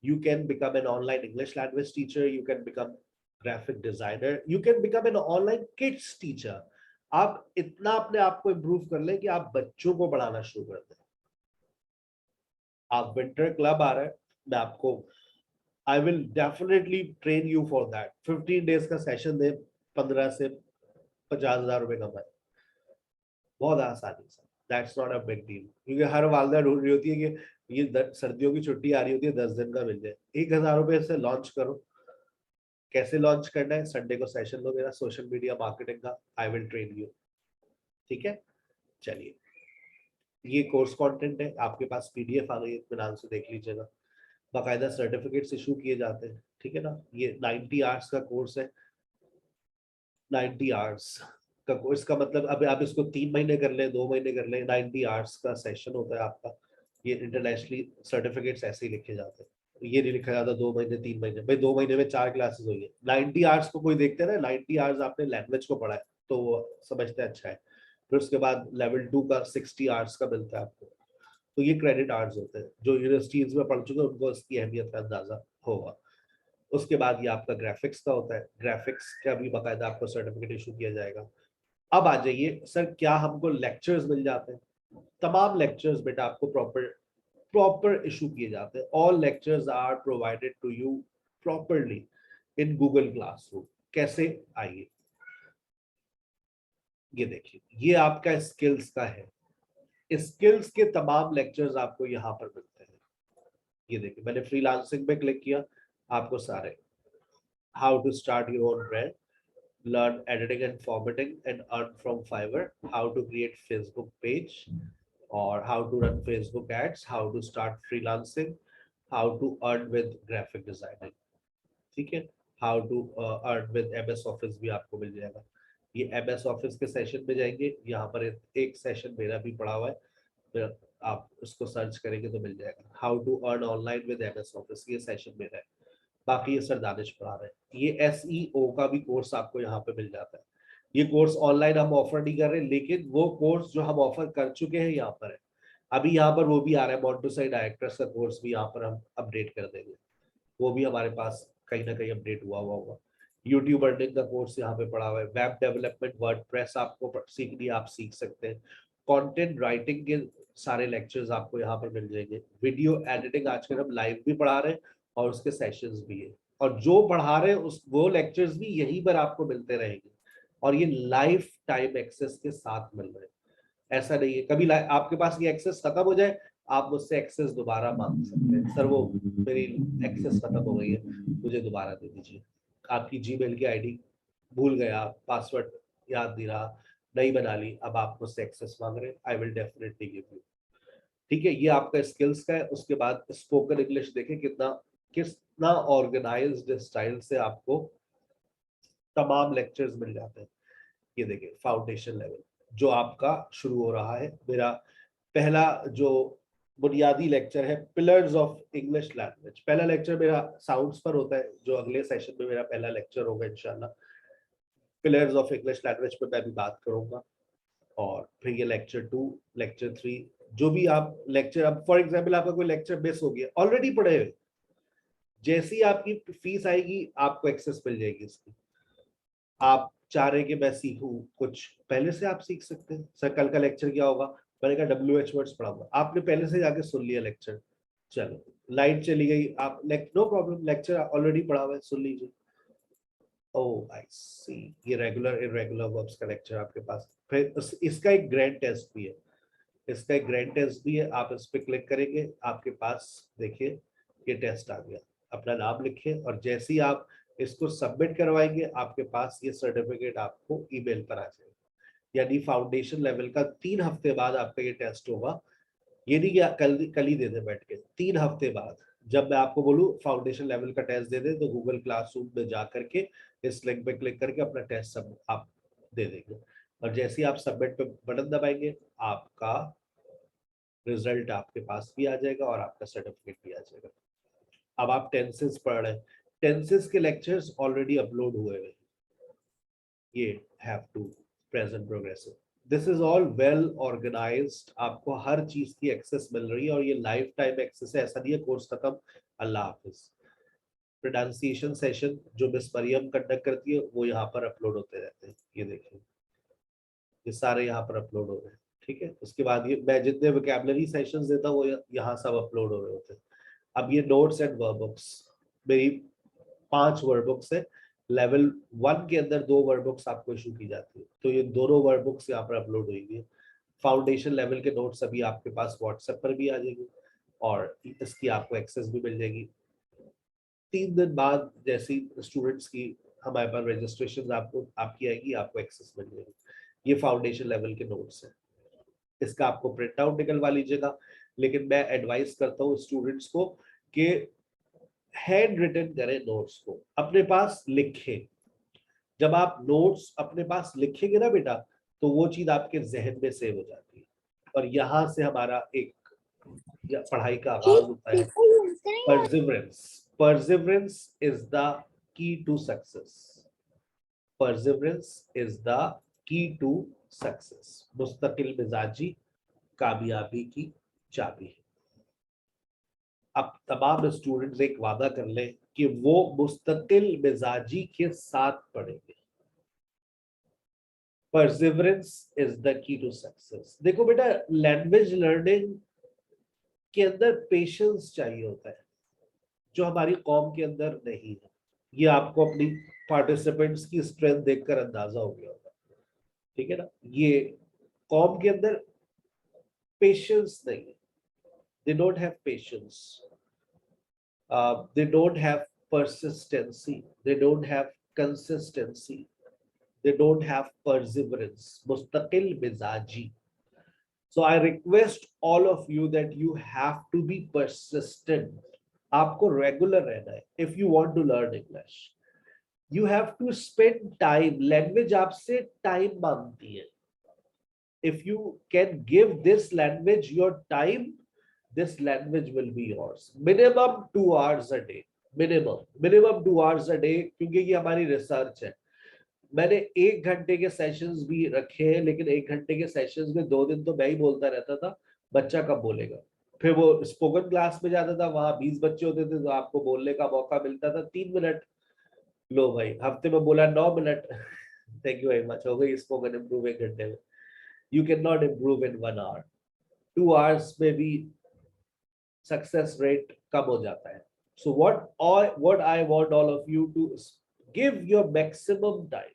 You can become an online English language teacher, you can become graphic designer, you can become an online kids teacher। आप इतना अपने आप को improve कर लें कि आप बच्चों को पढ़ाना शुरू कर दें। आप विंटर क्लब आ रहा है, मैं आपको, I will definitely train you for that. 15 days का सेशन दे, 15 से 50,000 रुपए कमाए, बहुत आसानी से। That's not a big deal, क्योंकि हर वालदा ढूंढ रही होती है कि ये सर्दियों की छुट्टी आ रही होती है, 10 दिन का मिल जाए। 1,000 रुपए से लॉन्च करो। कैसे लॉन्च करना है? संडे को सेशन लो मेरा सोशल मीडिया मार्केटिंग का, आई विल ट्रेन यू, ठीक है। चलिए, ये कोर्स कंटेंट है, आपके पास पीडीएफ आ गई है, इत्मीनान से देख लीजिएगा। बाकायदा सर्टिफिकेट्स इशू किए जाते हैं, ठीक है ना। ये 90 आवर्स का कोर्स है, 90 आवर्स का कोर्स का मतलब, अब आप इसको 3 महीने कर लें, 2 महीने कर लें, 90 आवर्स का सेशन होता है आपका। ये इंटरनेशनली सर्टिफिकेट्स ऐसे ही लिखे जाते हैं, ये नहीं लिखा जाता 2 महीने 3 महीने। भाई 2 महीने में 4 क्लासेस हुई है। 90 आवर्स को कोई देखते हैं ना, 90 आवर्स आपने लैंग्वेज को पढ़ा है तो वो समझते हैं अच्छा है। फिर उसके बाद लेवल 2 का 60 आवर्स का मिलता है आपको। तो ये क्रेडिट आवर्स होते हैं, जो यूनिवर्सिटीज में पढ़ चुके हैं उनको इसकी अहमियत का अंदाजा होगा। उसके बाद ये आपका ग्राफिक्स का होता है, ग्राफिक्स का भी बाकायदा आपको सर्टिफिकेट इशू किया जाएगा। अब आ जाइए सर, क्या हमको लेक्चर्स मिल जाते हैं? तमाम लेक्चर्स बेटा आपको प्रॉपर इशू किए जाते हैं। All lectures are provided to you properly in Google classroom. कैसे? आइए, ये देखिए, ये आपका स्किल्स का है। स्किल्स के तमाम लेक्चर्स आपको यहाँ पर मिलते हैं। ये देखिए, मैंने फ्रीलांसिंग पे क्लिक किया, आपको सारे, how to start your own brand, learn editing and formatting and earn from Fiverr, how to create Facebook page or how to run Facebook ads, how to start freelancing, how to earn with graphic designing, ठीक है। How to earn with MS office भी आपको मिल जाएगा। ये MS office के session में जाएंगे, यहाँ पर एक सेशन मेरा भी पड़ा हुआ है, फिर आप उसको सर्च करेंगे तो मिल जाएगा। How to earn online with MS office, ये सेशन मेरा है। बाकी ये सर दानिश पढ़ा रहे हैं। ये SEO का भी कोर्स आपको यहाँ पे मिल जाता है। ये कोर्स ऑनलाइन हम ऑफर नहीं कर रहे, लेकिन वो कोर्स जो हम ऑफर कर चुके हैं यहाँ पर है। अभी यहाँ पर वो भी आ रहा है, मोंटेसरी डायरेक्टर्स का कोर्स भी यहाँ पर हम अपडेट कर देंगे, वो भी हमारे पास कहीं ना कहीं अपडेट हुआ होगा। यूट्यूब अर्निंग का कोर्स यहाँ पे पड़ा हुआ है। वेब डेवलपमेंट, वर्डप्रेस आपको सीखनी है, आप सीख सकते हैं। कंटेंट राइटिंग के सारे लेक्चर्स आपको यहाँ पर मिल जाएंगे। वीडियो एडिटिंग आजकल हम लाइव भी पढ़ा रहे हैं और उसके सेशंस भी है, और जो पढ़ा रहे हैं उस वो लेक्चर्स भी यहीं पर आपको मिलते रहेंगे, और ये लाइफ टाइम एक्सेस के साथ मिल रहे हैं। ऐसा नहीं है कभी आपके पास ये एक्सेस खत्म हो जाए आप मुझसे एक्सेस दोबारा मांग सकते हैं, सर वो मेरी एक्सेस खत्म हो गई है, मुझे दोबारा दे दीजिए। आपकी जीमेल की आईडी भूल गया, पासवर्ड याद नहीं रहा, नहीं बना ली, अब आप मुझसे एक्सेस मांग रहे हैं, I will definitely give you. ठीक है, ये आपका स्किल्स का है। उसके बाद स्पोकन इंग्लिश देखें कितना ऑर्गेनाइज्ड स्टाइल से आपको तमाम लेक्चर्स मिल जाते हैं। ये देखिए फाउंडेशन लेवल जो आपका शुरू हो रहा है। मेरा पहला जो बुनियादी लेक्चर है पिलर्स ऑफ इंग्लिश लैंग्वेज, पहला लेक्चर मेरा साउंड्स पर होता है, जो अगले सेशन में मेरा पहला लेक्चर होगा इंशाल्लाह। पिलर्स ऑफ इंग्लिश लैंग्वेज पर मैं भी बात करूंगा। और फिर ये लेक्चर 2, लेक्चर 3, जो भी आप लेक्चर, अब फॉर एग्जाम्पल आपका कोई लेक्चर मिस हो गया, ऑलरेडी पढ़े हुए, जैसी आपकी फीस आएगी आपको एक्सेस मिल जाएगी इसकी। आप चाह रहे कि मैं सीखूं कुछ, पहले से आप सीख सकते हैं। सर कल का लेक्चर क्या होगा, मैंने कहा WH वर्ड्स पढ़ाऊंगा, आपने पहले से जाके सुन लिया लेक्चर, चलो लाइट चली गई, आप नो प्रॉब्लम, लेक्चर ऑलरेडी पढ़ा हुआ है, सुन लीजिए। ओह आई सी, ये रेगुलर इरेगुलर वर्ब्स का लेक्चर आपके पास। फिर इसका एक ग्रैंड टेस्ट भी है, इसका एक ग्रैंड टेस्ट भी है, आप इस पे क्लिक करेंगे, आपके पास देखिए ये टेस्ट आ गया, अपना नाम लिखिए, और जैसे ही आप इसको सबमिट करवाएंगे आपके पास ये सर्टिफिकेट आपको ईमेल पर आ जाएगा। यानी फाउंडेशन लेवल का 3 हफ्ते बाद आपका ये टेस्ट होगा। ये नहीं कि कल ही दे दे बैठ के, 3 हफ्ते बाद जब मैं आपको बोलूं फाउंडेशन लेवल का टेस्ट दे दे, तो गूगल क्लासरूम में जा करके इस लिंक पे क्लिक करके अपना टेस्ट सब आप दे देंगे, और जैसे ही आप सबमिट पे बटन दबाएंगे आपका रिजल्ट आपके पास भी आ जाएगा और आपका सर्टिफिकेट भी आ जाएगा। अब आप टेंसेस पढ़ रहे हैं, टेंसेस के लेक्चर्स ऑलरेडी अपलोड हुए हैं, ये have to, present progressive, this is all well organised, आपको हर चीज की एक्सेस मिल रही है, और ये लाइफ टाइम एक्सेस है, ऐसा नहीं है कोर्स खत्म अल्लाह हाफिज। प्रोनाउंसिएशन सेशन जो मिस मरियम कंडक्ट करती है वो यहाँ पर अपलोड होते रहते हैं, ये देखिए ये सारे यहाँ पर अपलोड हो रहे हैं। ठीक है, उसके बाद ये मैं जितने वोकैबुलरी सेशंस देता हूँ वो यहाँ सब अपलोड हो रहे होते हैं। अब ये नोट्स एंड वर्कबुक्स, मेरी 5 वर्कबुक्स है, लेवल 1 के अंदर 2 वर्कबुक्स आपको इशू की जाती है, तो ये दोनों वर्कबुक्स यहाँ पर अपलोड हुई है। फाउंडेशन लेवल के नोट्स अभी आपके पास व्हाट्सएप पर भी आ जाएंगे, और इसकी आपको एक्सेस भी मिल जाएगी। 3 दिन बाद जैसी स्टूडेंट्स की हमारे पास रजिस्ट्रेशन आपको आपकी आएगी, आपको एक्सेस मिल जाएगी। ये फाउंडेशन लेवल के नोट्स है, इसका आपको प्रिंट आउट निकलवा लीजिएगा, लेकिन मैं एडवाइस करता हूँ स्टूडेंट्स को कि हैंड रिटन करें नोट्स को, अपने पास लिखें। जब आप नोट्स अपने पास लिखेंगे ना बेटा, तो वो चीज आपके जहन में सेव हो जाती है, और यहाँ से हमारा एक पढ़ाई का आगाज होता है। Perseverance, perseverance is the key to success, perseverance is the key to success, मुस्तकिल मिजाजी कामयाबी की चाबी है। अब तमाम स्टूडेंट्स एक वादा कर लें कि वो मुस्तकिल मिजाजी के साथ पढ़ेंगे। Perseverance is the key to success. देखो बेटा, लैंग्वेज लर्निंग के अंदर पेशेंस चाहिए होता है, जो हमारी कौम के अंदर नहीं है। ये आपको अपनी पार्टिसिपेंट्स की स्ट्रेंथ देखकर अंदाजा हो गया होगा, ठीक है ना। ये कौम के अंदर पेशेंस नहीं है, they don't have patience, they don't have persistency, they don't have consistency, they don't have perseverance, mustaqil mizaji. So I request all of you that you have to be persistent, आपको regular रहना है if you want to learn English. You have to spend time. Language आपसे time मांगती है. If you can give this language your time, this language will be yours. Minimum 2 hours a day. Minimum 2 hours a day, क्योंकि ये हमारी research है. मैंने 1 घंटे के सेशंस भी रखे हैं, लेकिन 1 घंटे के सेशंस में 2 दिन तो मैं ही बोलता रहता था. बच्चा कब बोलेगा? फिर वो स्पोकन क्लास में जाता था, वहां 20 बच्चे होते थे, तो आपको बोलने का मौका मिलता था 3 मिनट. लो भाई, हफ्ते में बोला 9 minute. Thank you very much. हो गई स्पोकन इम्प्रूव 1 घंटे में. You can not improve in 1 hour. 2 hours में भी सक्सेस रेट कम हो जाता है. सो what I want all of you to give your maximum time.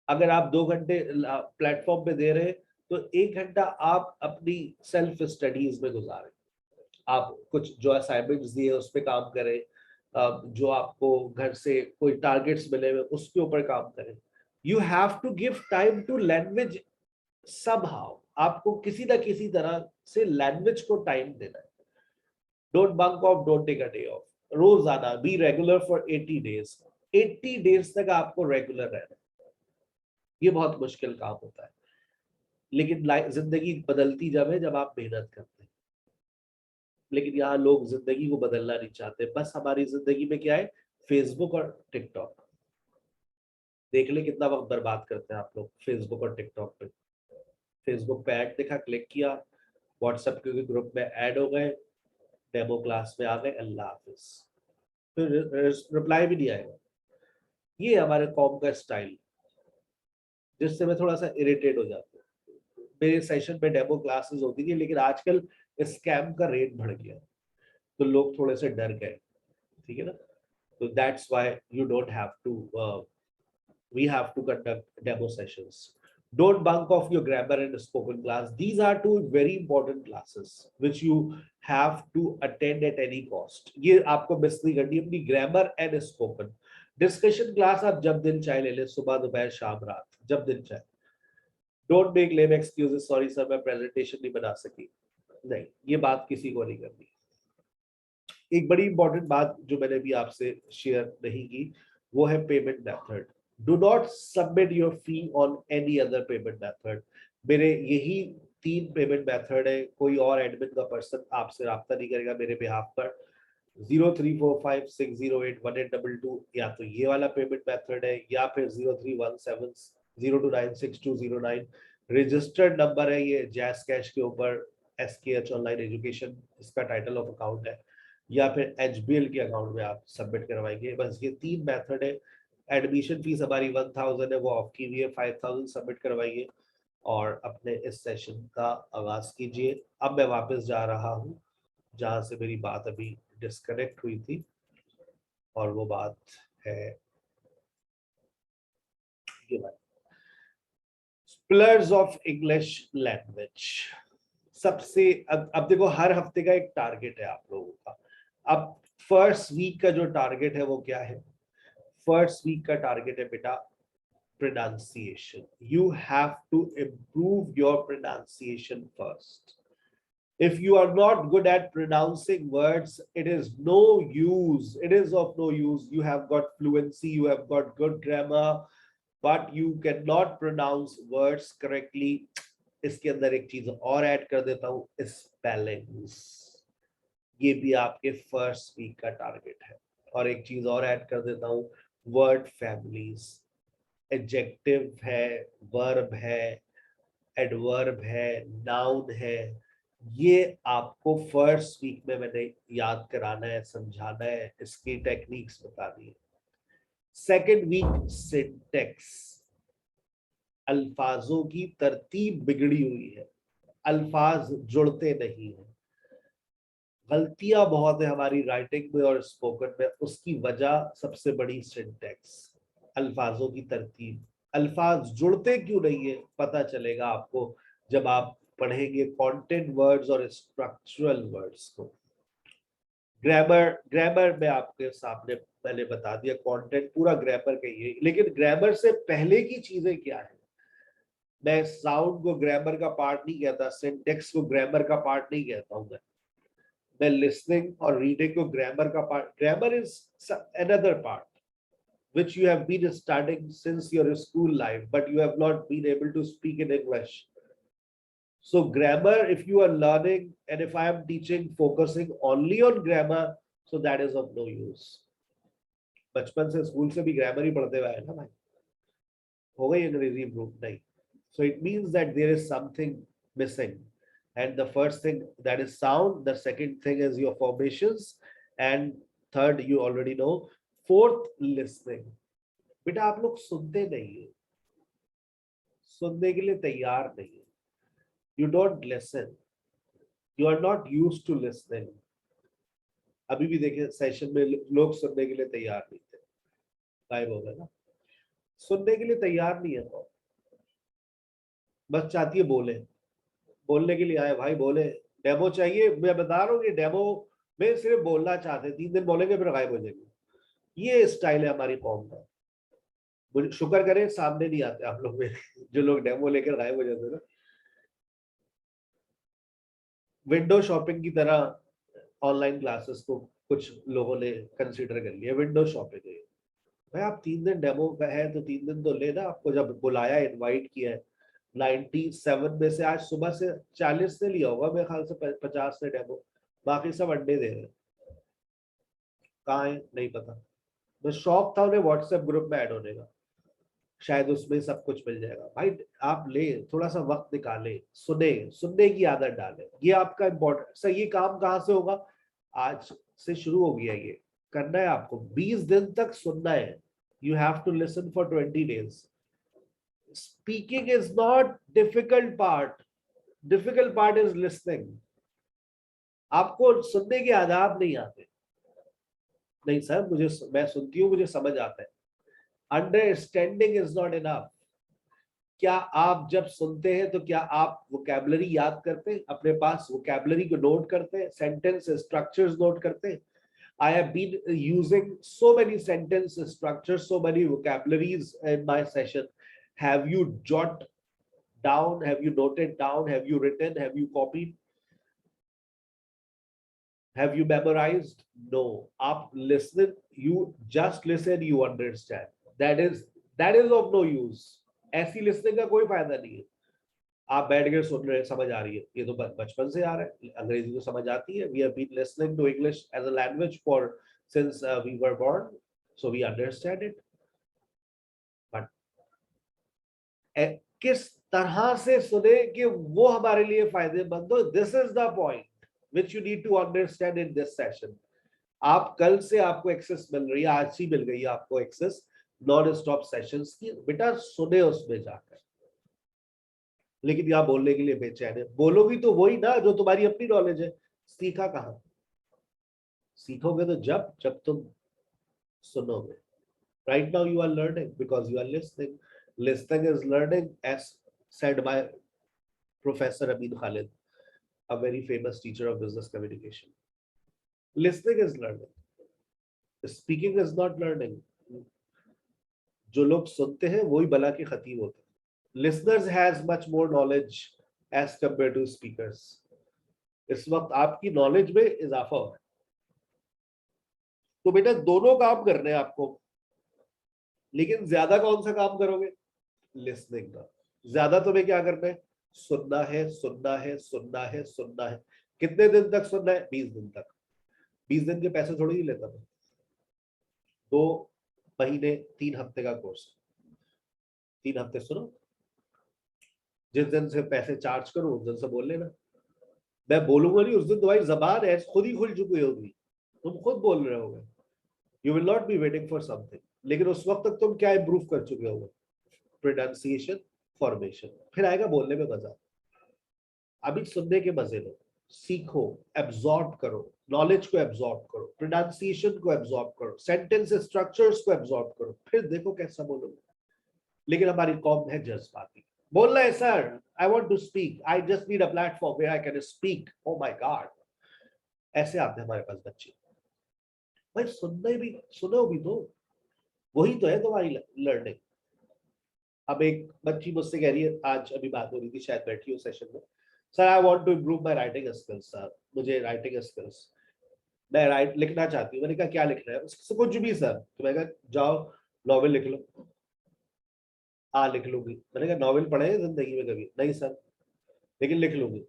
अगर आप 2 घंटे प्लेटफॉर्म पे दे रहे हैं, तो 1 घंटा आप अपनी सेल्फ स्टडीज में गुजारें. आप कुछ जो असाइनमेंट्स दिए उस पर काम करें. जो आपको घर से कोई टारगेट्स मिले हुए उसके ऊपर काम करें. You have to give time to language somehow. आपको किसी ना किसी तरह से लैंग्वेज को टाइम देना है. Don't bunk off, don't take a day off. रोजाना be regular for 80 days. 80 days तक आपको रेगुलर रहना. ये बहुत मुश्किल काम होता है, लेकिन जिंदगी बदलती जब है जब आप मेहनत करते हैं. लेकिन यहाँ लोग जिंदगी को बदलना नहीं चाहते. बस हमारी जिंदगी में क्या है? फेसबुक और टिकटॉक. देख ले कितना वक्त बर्बाद करते हैं आप लोग फेसबुक और टिकटॉक पे. फेसबुक पे ऐड देखा, क्लिक किया, व्हाट्सएप के ग्रुप में ऐड हो गए, डेमो क्लास में आ गए, अल्लाह हाफिज. फिर रिप्लाई भी नहीं आएगा. ये हमारे कॉम का स्टाइल, जिससे मैं थोड़ा सा इरिटेट हो जाता हूँ. मेरे सेशन में डेमो क्लासेस होती थी, लेकिन आजकल स्कैम का रेट बढ़ गया, तो लोग थोड़े से डर गए. ठीक है ना? तो that's why you don't have to we have to conduct demo sessions. Don't bunk off your grammar and spoken class. These are 2 very important classes which you have to attend at any cost. ये आपको miss नहीं करनी अपनी grammar and spoken. Discussion class आप जब दिन चाहे ले ले, सुबह दोपहर शाम रात, जब दिन चाहे. Don't make lame excuses. Sorry sir, मैं प्रेजेंटेशन नहीं बना सकी. नहीं, ये बात किसी को नहीं करनी. एक बड़ी इंपॉर्टेंट बात जो मैंने भी आपसे शेयर नहीं की, वो है payment method. Do not submit your fee on any other payment method. मेरे यही 3 पेमेंट मेथड है. कोई और एडमिन का पर्सन आपसे राब्ता नहीं करेगा मेरे बिहाफ पर. 0345608182 या तो ये वाला पेमेंट मेथड है, या फिर 031702962009 रजिस्टर्ड नंबर है. ये जैस कैश के ऊपर SKH ऑनलाइन एजुकेशन इसका टाइटल ऑफ अकाउंट है, या फिर HBL के अकाउंट में आप सबमिट करवाएंगे. बस ये 3 मेथड है. एडमिशन फीस हमारी 1000 है, वो ऑफ की हुई है. 5000 सबमिट करवाइए और अपने इस सेशन का आगाज कीजिए. अब मैं वापस जा रहा हूँ जहां से मेरी बात अभी डिस्कनेक्ट हुई थी, और वो बात है ये बात, पिलर्स ऑफ इंग्लिश लैंग्वेज. सबसे अब देखो, हर हफ्ते का एक टारगेट है आप लोगों का. अब फर्स्ट वीक का जो टारगेट है वो क्या है? फर्स्ट वीक का टारगेट है बेटा pronunciation. You have to improve your pronunciation first. If you are not good at pronouncing words, it is no use. It is of no use. You have got fluency, you have got good grammar, but you cannot pronounce words correctly. इसके अंदर एक चीज और add कर देता हूँ, spellings. ये भी आपके फर्स्ट वीक का टारगेट है. और एक चीज और ऐड कर देता हूँ, वर्ड फैमिलीज. एडजेक्टिव है, वर्ब है, एडवर्ब है, नाउन है. ये आपको फर्स्ट वीक में मैंने याद कराना है, समझाना है, इसकी टेक्निक्स बतानी है. Second week syntax. अल्फाजों की तरतीब बिगड़ी हुई है, अल्फाज जुड़ते नहीं है. गलतियां बहुत है हमारी राइटिंग में और स्पोकन में. उसकी वजह सबसे बड़ी सिंटेक्स, अल्फाजों की तरतीब. अल्फाज जुड़ते क्यों नहीं है पता चलेगा आपको जब आप पढ़ेंगे कंटेंट वर्ड्स और स्ट्रक्चरल वर्ड्स को. ग्रामर में आपके सामने मैंने बता दिया, कंटेंट पूरा ग्रामर का ही है. लेकिन ग्रामर से पहले की चीजें क्या है? मैं साउंड को ग्रामर का पार्ट नहीं कहता, सिंटेक्स को ग्रामर का पार्ट नहीं कहता हूं. मैं लिसनिंग और रीडिंग को ग्रामर का part. Grammar is another part. which you have been studying since your school life, but you have not been able to speak in English. So grammar, if you are learning, and if I am teaching focusing only on grammar, so that is of no use. बचपन से school से भी grammar ही पढ़ते हुए आए ना भाई, हो गई अंग्रेजी इम्प्रूव नहीं. So it means that there is something missing. And the first thing that is sound, the second thing is your formations, and third you already know. Fourth, listening. बेटा आप लोग सुनते नहीं है, सुनने के लिए तैयार नहीं है. You don't listen. You are not used to listening. अभी भी देखिए सेशन में लोग सुनने के लिए तैयार नहीं थे, गायब हो गए ना. सुनने के लिए तैयार नहीं है तो बस चाहती है बोले, बोलने के लिए आए भाई बोले. डेमो चाहिए, मैं बता रहा हूँ कि डेमो में सिर्फ बोलना चाहते, 3 दिन बोलेंगे फिर गायब हो जाएंगे. ये स्टाइल है हमारी कौम का. मुझे शुक्र करें सामने नहीं आते आप लोग में जो लोग डेमो लेकर गायब हो जाते ना. विंडो शॉपिंग की तरह ऑनलाइन क्लासेस को कुछ लोगों ने कंसीडर कर लिया. विंडो शॉपिंग है भाई. आप 3 दिन डेमो का है तो 3 दिन तो लेना. आपको जब बुलाया, इनवाइट किया है, 97 में से आज सुबह से 40 ने लिया होगा मेरे ख्याल से, 50 ने डेमो, बाकी सब अंडे दे रहे हैं. कहाँ है नहीं पता. बस शौक था उन्हें व्हाट्सएप ग्रुप में ऐड होने का, शायद उसमें सब कुछ मिल जाएगा. भाई आप ले, थोड़ा सा वक्त निकाले, सुने, सुनने की आदत डालें. ये आपका इम्पोर्टेंट. सर ये काम कहाँ से होगा? आज से शुरू हो गया. ये करना है आपको, 20 दिन तक सुनना है. You have to listen for 20 days. Speaking is not difficult part. Difficult part is listening. आपको सुनने के आदाब नहीं आते. नहीं सर मुझे, मैं सुनती हूँ मुझे समझ आता है. Understanding is not enough. क्या आप जब सुनते हैं तो क्या आप वोकैबुलरी याद करते हैं? अपने पास वोकैबुलरी को नोट करते हैं, सेंटेंस स्ट्रक्चर्स नोट करते हैं? I have been using so many sentence structures, so many vocabularies in my session. Have you jot down? Have you noted down? Have you written? Have you copied? Have you memorized? No. Up listen. You just listen. You understand. That is of no use. ऐसी listening का कोई फायदा नहीं है. आप बैठ के सुन रहे हैं, समझ आ रही है, ये तो बचपन से आ रहा है. अंग्रेजी तो समझ आती है. We have been listening to English as a language for since we were born, so we understand it. But किस तरह से सुने कि वो हमारे लिए फायदेमंद हो, this is the point which you need to understand in this session. आप कल से आपको एक्सेस मिल रही है, आज ही मिल गई है आपको एक्सेस नॉन स्टॉप सेशंस की. बेटा सुने उसमें जाकर. लेकिन यहाँ बोलने के लिए बेचैन है. बोलोगी तो वही ना जो तुम्हारी अपनी नॉलेज है. सीखा कहाँ? सीखोगे तो जब तुम सुनोगे. Right now you are learning because you are listening. Listening is learning, as said by Professor Amin Khalid, a very famous teacher of business communication. Listening is learning. Speaking is not learning. जो लोग सुनते हैं वही बला के खतीब होते हैं. Listeners has much more knowledge as compared to speakers. इस वक्त आपकी नॉलेज में इजाफा हो. तो बेटा दोनों काम करने हैं आपको, लेकिन ज्यादा कौन सा काम करोगे? लिसनिंग का. ज्यादा तुम्हें क्या करना है? सुनना है, सुनना है, सुनना है, सुनना है. कितने दिन तक सुनना है? 20 दिन तक. 20 दिन के पैसे थोड़ी ही लेता मैं. 2 महीने 3 हफ्ते का कोर्स. 3 हफ्ते सुनो. जिस दिन से पैसे चार्ज करूं उस दिन से बोल लेना. मैं बोलूंगा नहीं, उस दिन तुम्हारी जबान है खुद ही खुल चुकी होगी, तुम खुद बोल रहे होगे. You will not be waiting for something. लेकिन उस वक्त तक तुम क्या इंप्रूव कर चुके होगे? Pronunciation, formation. फिर आएगा बोलने में मजा. अभी सुनने के मजे लो, सीखो, एब्जॉर्ब करो, नॉलेज को एब्जॉर्ब करो, प्रोनाउंसिएशन को एब्जॉर्ब करो, सेंटेंस स्ट्रक्चर्स को एब्जॉर्ब करो, फिर देखो कैसा बोलोगे. लेकिन हमारी कौम है जज्बाती. बोलना है sir, I want to speak, I just need a platform where I can speak. Oh my God. ऐसे आते हैं हमारे पास बच्चे. भाई सुनने भी, सुनो भी तो, वही तो है तुम्हारी लर्निंग. अब एक बच्ची मुझसे कह रही है, आज अभी बात हो रही थी, शायद बैठी हो सेशन में, sir I want to improve my writing skills. Sir मुझे राइटिंग स्किल्स, मैं लिखना चाहती हूँ. मैंने कहा क्या लिखना है? उससे कुछ भी सर. तो मैंने कहा जाओ नॉवेल लिख लो। लिख लूंगी। मैंने कहा नॉवेल पढ़े हैं जिंदगी में कभी? नहीं सर, लेकिन लिख लूंगी।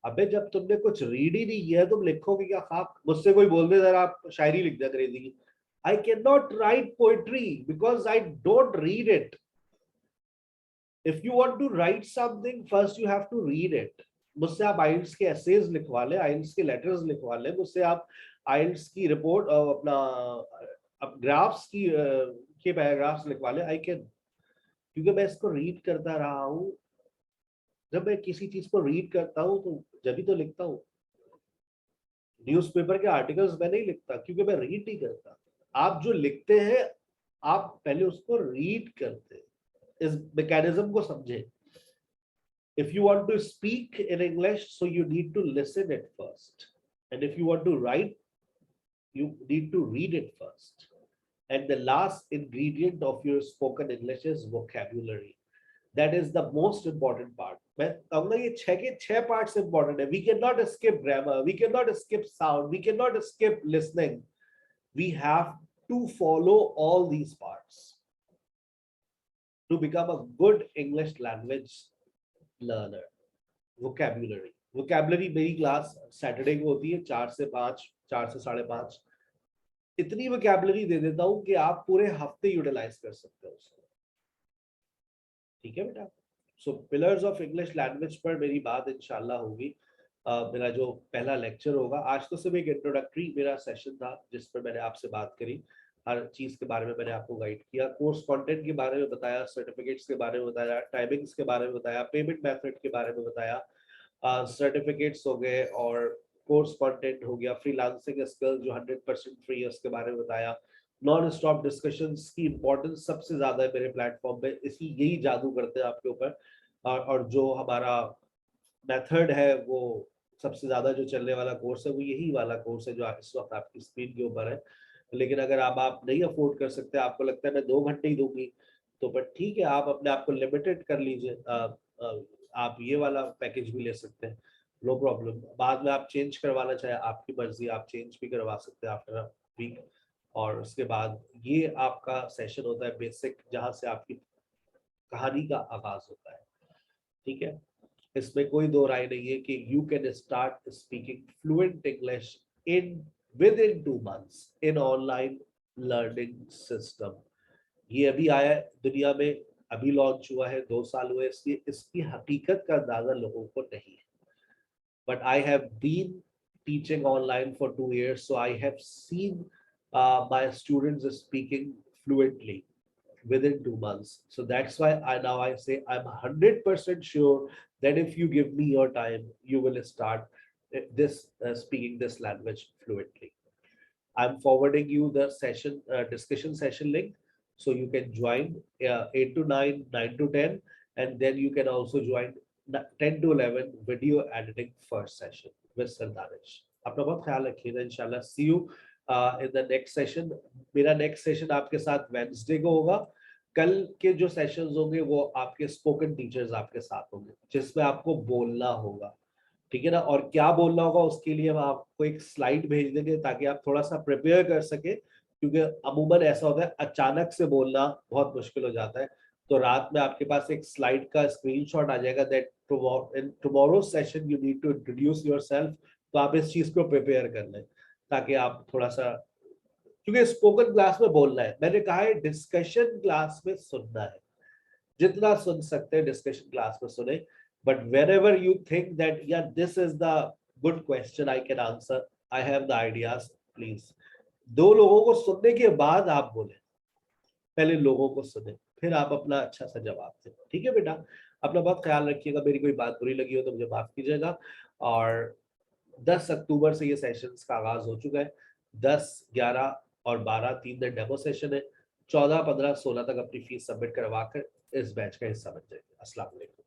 अबे जब तुमने कुछ रीड ही नहीं किया तुम लिखोगे क्या खाक? मुझसे कोई बोल दे जरा आप शायरी लिख दे अंग्रेजी की, I can not write poetry because I don't read it. If you want to write something first you have to read it. मुझसे आप आइल्स के एसेज लिखवा ले, आइल्स के लेटर्स लिखवा ले, मुझसे आप आइल्स की रिपोर्ट अपना ग्राफ्स की के पैराग्राफ्स लिखवा ले, आई कैन। क्योंकि मैं इसको रीड करता रहा हूँ। जब मैं किसी चीज को रीड करता हूँ तो जब ही तो लिखता हूँ। न्यूज़पेपर के आर्टिकल्स मैं नहीं लिखता क्योंकि मैं रीड नहीं करता। आप जो लिखते हैं आप पहले उसको रीड करते हैं, इस मैकेनिज्म को समझे। If you want to speak in English, so you need to listen it first, and if you want to write, you need to read it first. And the last ingredient of your spoken English is vocabulary. That is the most important part. मैं कहूँगा ये छह के छह parts important है. We cannot skip grammar, we cannot skip sound, we cannot skip listening. We have to follow all these parts to become a good English language learner. Vocabulary मेरी class Saturday को होती है 4 से 5, 4 से 5:30। इतनी vocabulary दे देता हूँ कि आप पूरे हफ्ते यूटिलाइज कर सकते हो उसको। ठीक है बेटा? सो पिलर्स ऑफ इंग्लिश लैंग्वेज पर मेरी बात इंशाल्लाह होगी। मेरा जो पहला लेक्चर होगा, आज तो सिर्फ एक इंट्रोडक्टरी मेरा सेशन था जिस पर मैंने आपसे बात करी, हर चीज के बारे में मैंने आपको गाइड किया, कोर्स कंटेंट के बारे में बताया, सर्टिफिकेट्स के बारे में बताया, टाइमिंग्स के बारे में बताया, पेमेंट मेथड के बारे में बताया, सर्टिफिकेट्स हो गए और कोर्स कंटेंट हो गया, फ्रीलांसिंग स्किल्स जो 100% फ्री है उसके बारे में बताया, नॉन स्टॉप डिस्कशंस की इंपॉर्टेंस सबसे ज्यादा है मेरे प्लेटफॉर्म पे, इसी यही जादू करते हैं आपके ऊपर। और जो हमारा मेथड है वो सबसे ज्यादा जो चलने वाला कोर्स है वो यही वाला कोर्स है जो इस वक्त आपकी स्क्रीन के ऊपर है। लेकिन अगर आप नहीं अफोर्ड कर सकते, आपको लगता है मैं 2 घंटे ही दूंगी, तो पर ठीक है, आप अपने आप को लिमिटेड कर लीजिए। आप ये वाला पैकेज भी ले सकते हैं, नो प्रॉब्लम। बाद में आप चेंज करवाना चाहे आपकी मर्जी, आप चेंज भी करवा सकते हैं आफ्टर अ वीक। और उसके बाद ये आपका सेशन होता है बेसिक, जहाँ से आपकी कहानी का आगाज होता है। ठीक है? इसमें कोई दो राय नहीं है कि you can start speaking fluent English in within 2 months in online learning system। ये अभी आया है दुनिया में, अभी लॉन्च हुआ है, 2 साल हुए, इसलिए इसकी हकीकत का अंदाजा लोगों को नहीं है। But I have been teaching online for 2 years, so I have seen my students speaking fluently within 2 months. So that's why I say I'm 100% sure that if you give me your time, you will start speaking this language fluently. I'm forwarding you the session discussion session link, so you can join 8 to 9, 9 to 10, and then you can also join 10 to 11 video editing first session with Sir Danish. अपना बहुत ख्याल रखिएगा। इंशाल्लाह see you in the next session। मेरा next session आपके साथ Wednesday को होगा। कल के जो सेशंस होंगे वो आपके स्पोकन टीचर्स आपके साथ होंगे, जिसमें आपको बोलना होगा। ठीक है ना? और क्या बोलना होगा उसके लिए हम आपको एक स्लाइड भेज देंगे ताकि आप थोड़ा सा प्रिपेयर कर सके, क्योंकि अमूमन ऐसा होता है अचानक से बोलना बहुत मुश्किल हो जाता है। तो रात में आपके पास एक स्लाइड का स्क्रीनशॉट आ जाएगा that in tomorrow session you need to introduce yourself. तो आप इस चीज को प्रिपेयर कर लें ताकि आप थोड़ा सा, क्योंकि स्पोकन क्लास में बोलना है, मैंने कहा है डिस्कशन क्लास में सुनना है, जितना सुन सकते हैं डिस्कशन क्लास में सुने। But wherever you think that yeah this is the good question I can answer, I have the ideas, please 2 लोगों को सुनने के बाद आप बोले, पहले लोगों को सुने फिर आप अपना अच्छा सा जवाब दें। ठीक है बेटा? अपना बहुत ख्याल रखिएगा। मेरी कोई बात बुरी लगी हो तो मुझे माफ कीजिएगा। और 10 अक्टूबर से ये सेशंस का आगाज हो चुका है। 10, 11 और 12 3 दिन डेमो सेशन है। 14, 15, 16 तक अपनी फीस सबमिट करवा कर इस बैच का हिस्सा बन जाएंगे। अस्सलाम वालेकुम।